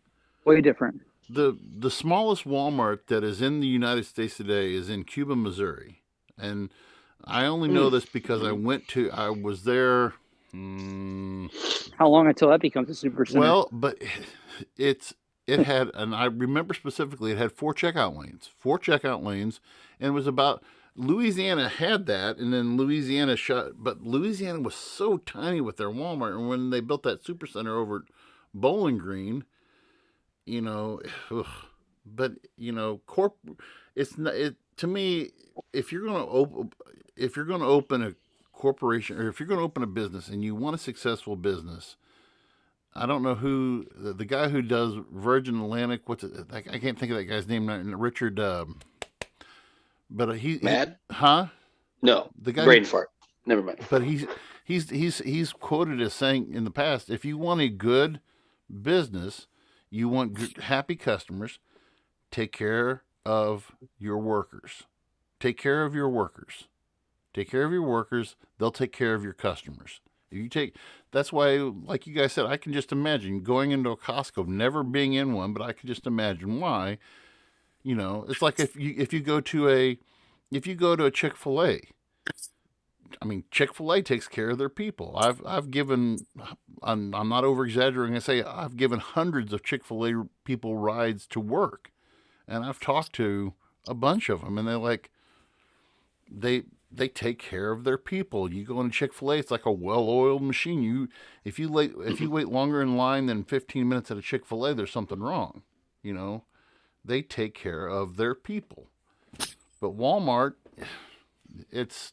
way different. The smallest Walmart that is in the United States today is in Cuba, Missouri. And I only know this because I was there. How long until that becomes a super center? Well, but it had, and I remember specifically, it had 4 checkout lanes, and it was about, Louisiana had that, and then Louisiana but Louisiana was so tiny with their Walmart, and when they built that super center over at Bowling Green, but it's not, to me, if you're going to open a corporation, or if you're going to open a business and you want a successful business, I don't know who the guy who does Virgin Atlantic. I can't think of that guy's name. Richard. But Mad? No, the guy brain fart. Never mind. But he's quoted as saying in the past, if you want a good business, you want good, happy customers, take care of your workers. Take care of your workers. Take care of your workers. They'll take care of your customers. That's why, like you guys said, I can just imagine going into a Costco, never being in one, but I can just imagine why. It's like if you go to a Chick-fil-A. I mean, Chick-fil-A takes care of their people. I've given, I'm not over exaggerating. I say I've given hundreds of Chick-fil-A people rides to work, and I've talked to a bunch of them, and they're like, they take care of their people. You go into Chick-fil-A, it's like a well-oiled machine. If you wait longer in line than 15 minutes at a Chick-fil-A, there's something wrong. They take care of their people. But Walmart, there's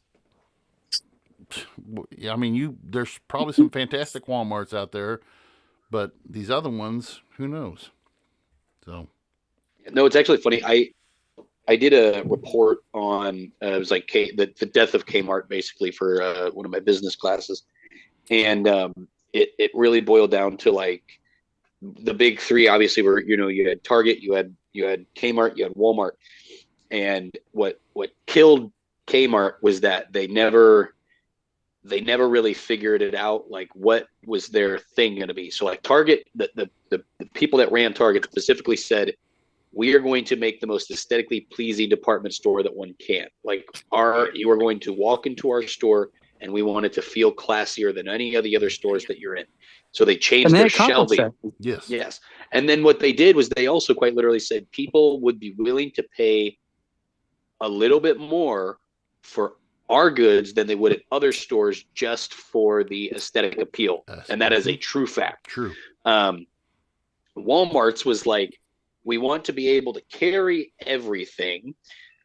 probably some fantastic Walmarts out there, but these other ones, who knows? So, no, it's actually funny. I did a report on it was like the death of Kmart, basically, for one of my business classes, and it really boiled down to like the big 3. Obviously, were you had Target, you had Kmart, you had Walmart, and what killed Kmart was that they never really figured it out, like what was their thing going to be. So like Target, the people that ran Target specifically said, we are going to make the most aesthetically pleasing department store that one can. Like you are going to walk into our store and we want it to feel classier than any of the other stores that you're in. So they changed their shelving. Yes. And then what they did was they also quite literally said people would be willing to pay a little bit more for our goods than they would at other stores just for the aesthetic appeal. And that is a true fact. True. Walmart's was like, we want to be able to carry everything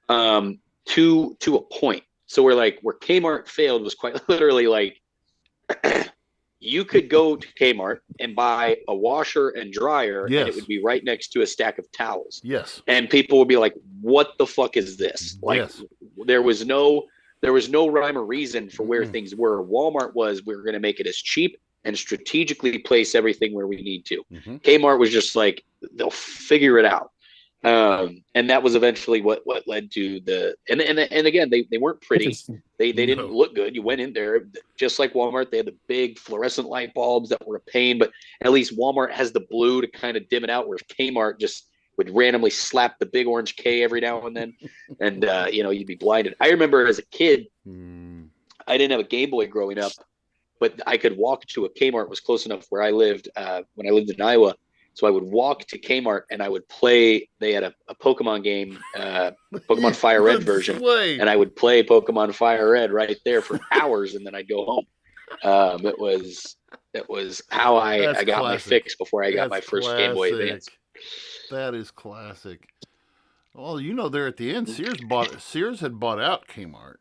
to a point. So we're like, where Kmart failed was quite literally like, you could go to Kmart and buy a washer and dryer, and it would be right next to a stack of towels. Yes. And people would be like, what the fuck is this? Like, there was no rhyme or reason for where things were. Walmart was, we were going to make it as cheap and strategically place everything where we need to. Kmart was just like, they'll figure it out. And that was eventually what led to the and again, they weren't pretty. They didn't look good. You went in there, just like Walmart, they had the big fluorescent light bulbs that were a pain, but at least Walmart has the blue to kind of dim it out, whereas Kmart just would randomly slap the big orange K every now and then, and you'd be blinded. I remember as a kid, I didn't have a Game Boy growing up, but I could walk to a Kmart, was close enough where I lived when I lived in Iowa. So I would walk to Kmart and I would play. They had a Pokemon game, Pokemon Fire Red version, and I would play Pokemon Fire Red right there for hours, and then I'd go home. It was how I got my fix before I got my first Game Boy Advance. That is classic. Well, there at the end, Sears had bought out Kmart.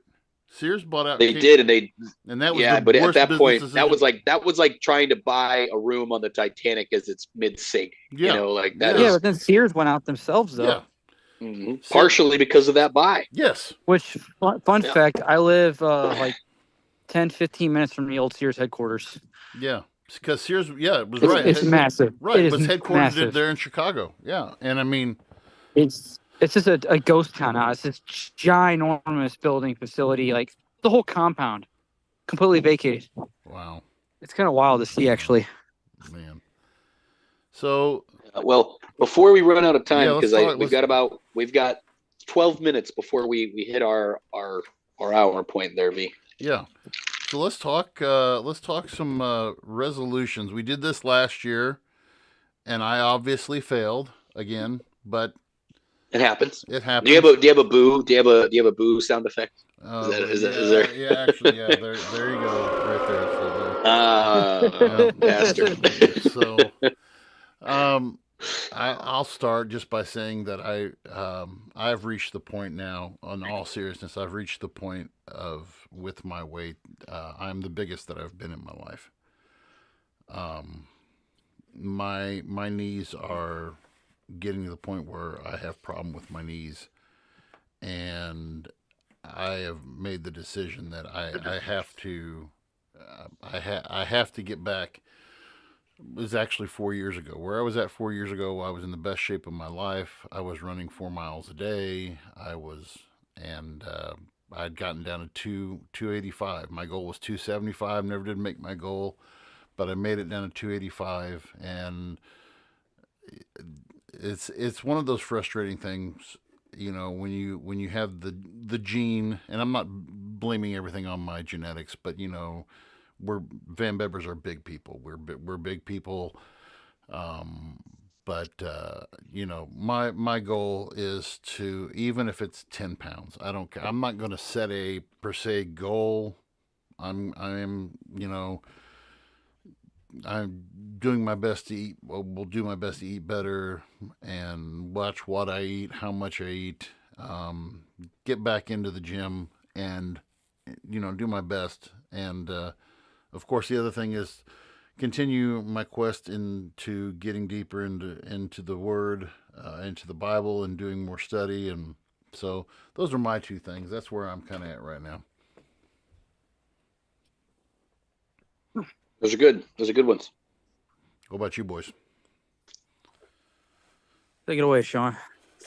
Sears bought out. They Kmart. did, and that was but at that point, that was like trying to buy a room on the Titanic as it's mid-sink. Yeah. But then Sears went out themselves, though. Yeah. Partially because of that buy. Yes. Which fun fact, I live like 10, 15 minutes from the old Sears headquarters. Yeah, because Sears, it was It's massive. Right, it was headquartered massive. there in Chicago. Yeah, and I mean, it's just a ghost town now. It's this ginormous building facility, like the whole compound, completely vacated. Wow. It's kind of wild to see, actually. Man. So. Well, before we run out of time, because we've got 12 minutes before we hit our hour point there, V. Yeah. So let's talk some resolutions. We did this last year, and I obviously failed again, but. It happens. It happens. Do you have a boo? Do you have a boo sound effect? Is there? Yeah, actually, yeah. There you go, right there. Bastard. So, I'll start just by saying that I've reached the point now. In all seriousness, I've reached the point of with my weight, I'm the biggest that I've been in my life. My knees are getting to the point where I have problem with my knees, and I have made the decision that I have to I have to get back. It was actually 4 years ago. Where I was at 4 years ago, I was in the best shape of my life. I was running 4 miles a day. I'd gotten down to 285. My goal was 275. Never did make my goal, but I made it down to 285, and it's one of those frustrating things, when you have the gene, and I'm not blaming everything on my genetics, but Van Bebbers are big people. We're big people, but my goal is to, even if it's 10 pounds, I don't care. I'm not going to set a per se goal. I'm doing my best to eat. Will do my best to eat better and watch what I eat, how much I eat, get back into the gym and, do my best. And, of course, the other thing is continue my quest into getting deeper into the Word, into the Bible, and doing more study. And so those are my two things. That's where I'm kind of at right now. Those are good. Those are good ones. What about you, boys? Take it away, Sean.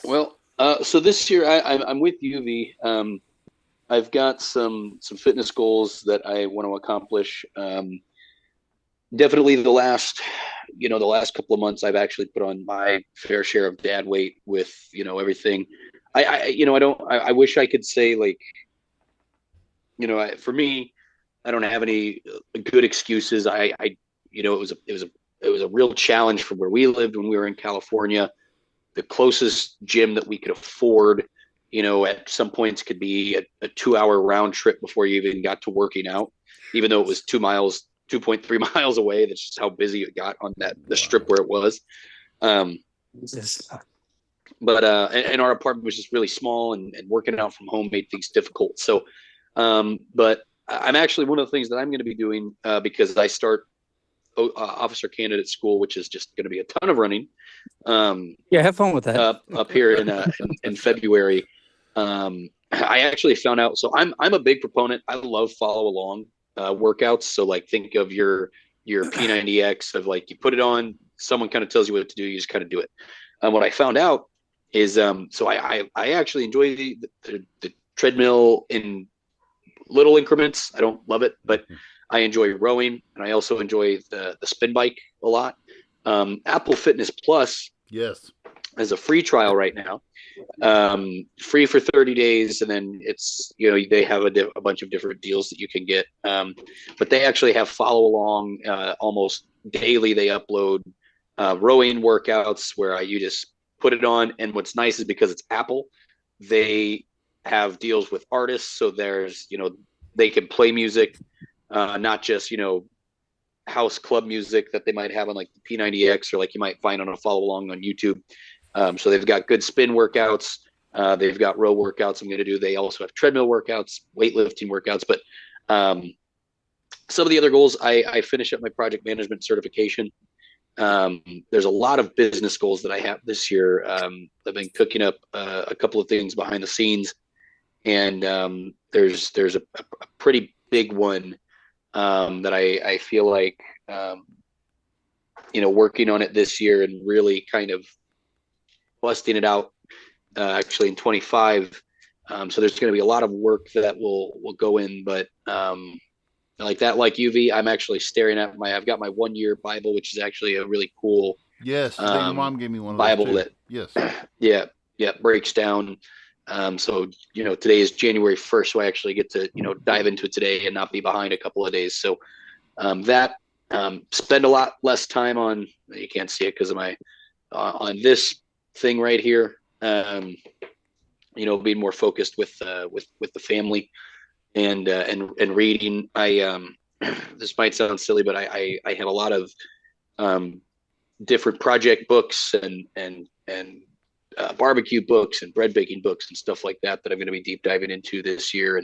Well, so this year I'm with you, V. I've got some fitness goals that I want to accomplish. Definitely the last couple of months, I've actually put on my fair share of dad weight with, everything. I wish I could say for me, I don't have any good excuses. It was a real challenge from where we lived when we were in California. The closest gym that we could afford at some points could be a 2 hour round trip before you even got to working out, even though it was 2 miles, 2.3 miles away. That's just how busy it got on the strip where it was. Um, but and our apartment was just really small, and working out from home made things difficult. So, but I'm actually, one of the things that I'm going to be doing, because I start officer candidate school, which is just going to be a ton of running. Yeah, have fun with that. Up here in February. I actually found out. So I'm a big proponent. I love follow along workouts. So like, think of your P90X, of like, you put it on, someone kind of tells you what to do, you just kind of do it. What I found out is, so I actually enjoy the treadmill in little increments. I don't love it, but I enjoy rowing, and I also enjoy the spin bike a lot. Apple Fitness Plus, yes, has a free trial right now, free for 30 days, and then it's, they have a bunch of different deals that you can get. But they actually have follow along almost daily. They upload rowing workouts where you just put it on, and what's nice is, because it's Apple, they have deals with artists, so there's, they can play music, not just, house club music that they might have on like the P90X, or like you might find on a follow along on YouTube. So they've got good spin workouts. They've got row workouts I'm going to do. They also have treadmill workouts, weightlifting workouts. But some of the other goals, I finish up my project management certification. There's a lot of business goals that I have this year. I've been cooking up a couple of things behind the scenes, and there's a pretty big one that I feel like, working on it this year and really kind of busting it out, actually in 25. So there's going to be a lot of work that will go in, but like UV, I'm actually staring at I've got my 1 year Bible, which is actually a really cool. Yes, your mom gave me one of Bible those too. That, yes, yeah, breaks down. So today is January 1st, so I actually get to dive into it today and not be behind a couple of days. So spend a lot less time on. You can't see it because of my on this thing right here. Being more focused with the family and reading. This might sound silly, but I have a lot of different project books and barbecue books and bread baking books and stuff like that I'm going to be deep diving into this year.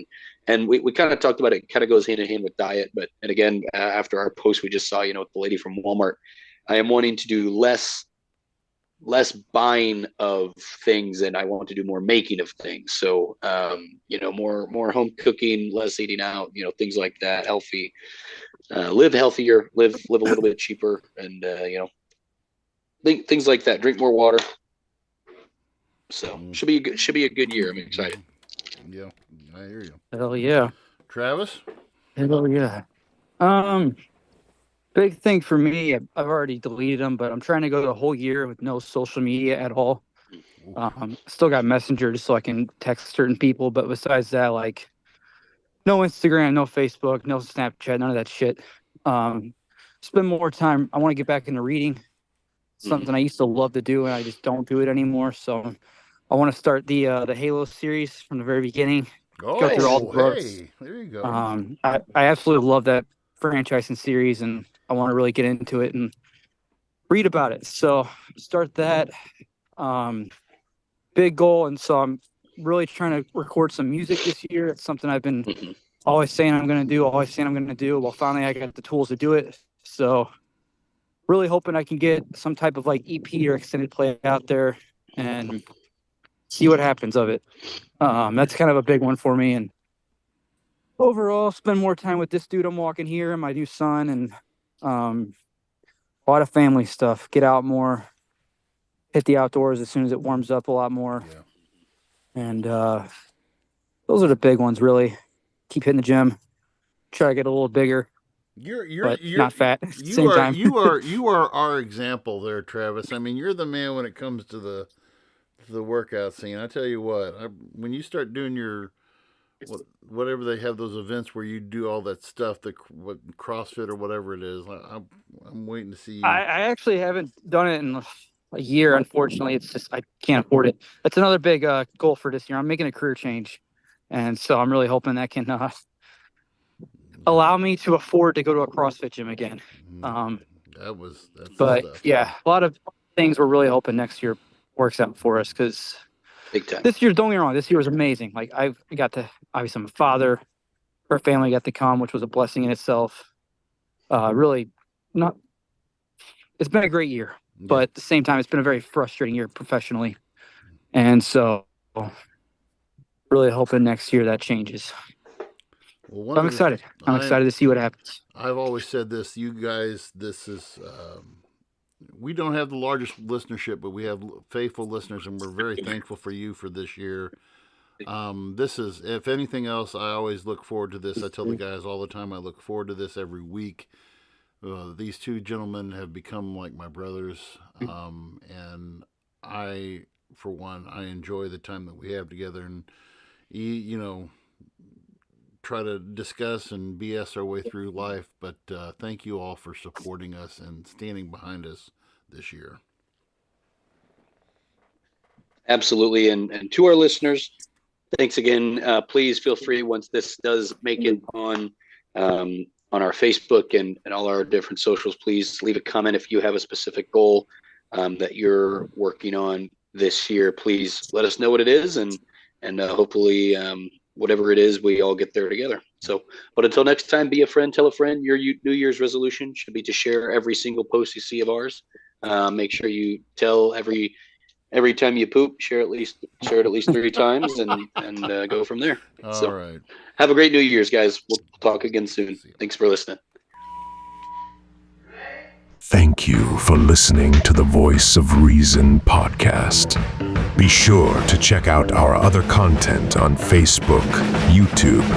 And we kind of talked about it. It kind of goes hand in hand with diet, and again, after our post we just saw, the lady from Walmart, I am wanting to do less buying of things, and I want to do more making of things. So, more home cooking, less eating out, things like that, healthy, live healthier, live a little bit cheaper, and, things like that, drink more water. So should be a good year. I'm excited. Yeah, I hear you. Hell yeah. Travis? Hell yeah. Big thing for me, I've already deleted them, but I'm trying to go the whole year with no social media at all. Still got Messenger just so I can text certain people, but besides that, like, no Instagram, no Facebook, no Snapchat, none of that shit. Spend more time. I want to get back into reading. Something I used to love to do, and I just don't do it anymore. So I want to start the Halo series from the very beginning. Go through all the books. Hey, there you go. I absolutely love that franchise and series, and I want to really get into it and read about it. So start that. Big goal, and so I'm really trying to record some music this year. It's something I've been always saying I'm going to do. Well, finally I got the tools to do it. So really hoping I can get some type of like EP or extended play out there and see what happens of it. That's kind of a big one for me. And overall, spend more time with this dude I'm walking here and my new son, and a lot of family stuff. Get out more, hit the outdoors as soon as it warms up a lot more. Yeah. And those are the big ones, really. Keep hitting the gym. Try to get a little bigger. You're not fat. You are our example there, Travis. I mean, you're the man when it comes to the workout scene. I tell you what, when you start doing your whatever they have those events where you do all that stuff, CrossFit or whatever it is, I'm waiting to see you. I actually haven't done it in a year. Unfortunately, it's just I can't afford it. That's another big goal for this year. I'm making a career change, and so I'm really hoping that can allow me to afford to go to a CrossFit gym again. But stuff. Yeah, a lot of things we're really hoping next year works out for us, because Big time. this year, don't get me wrong, this year was amazing. Like I got to, obviously I'm a father, her family got to come, which was a blessing in itself. Really not, it's been a great year, but at the same time, it's been a very frustrating year professionally. And so really hoping next year that changes. Well, I'm excited. I'm excited to see what happens. I've always said this, you guys, this is, we don't have the largest listenership, but we have faithful listeners, and we're very thankful for you for this year. This is, if anything else, I always look forward to this. I tell the guys all the time, I look forward to this every week. These two gentlemen have become like my brothers, and I, for one, I enjoy the time that we have together, and you know, try to discuss and BS our way through life. But thank you all for supporting us and standing behind us this year. Absolutely. And to our listeners, thanks again. Please feel free, once this does make it on our Facebook and all our different socials, please leave a comment if you have a specific goal that you're working on this year. Please let us know what it is, and hopefully whatever it is, we all get there together. So, but until next time, be a friend, tell a friend. Your New Year's resolution should be to share every single post you see of ours. Make sure you tell every time you poop, share it at least 3 times, and go from there. All right. Have a great New Year's, guys. We'll talk again soon. Thanks for listening. Thank you for listening to the Voice of Reason podcast. Be sure to check out our other content on Facebook, YouTube,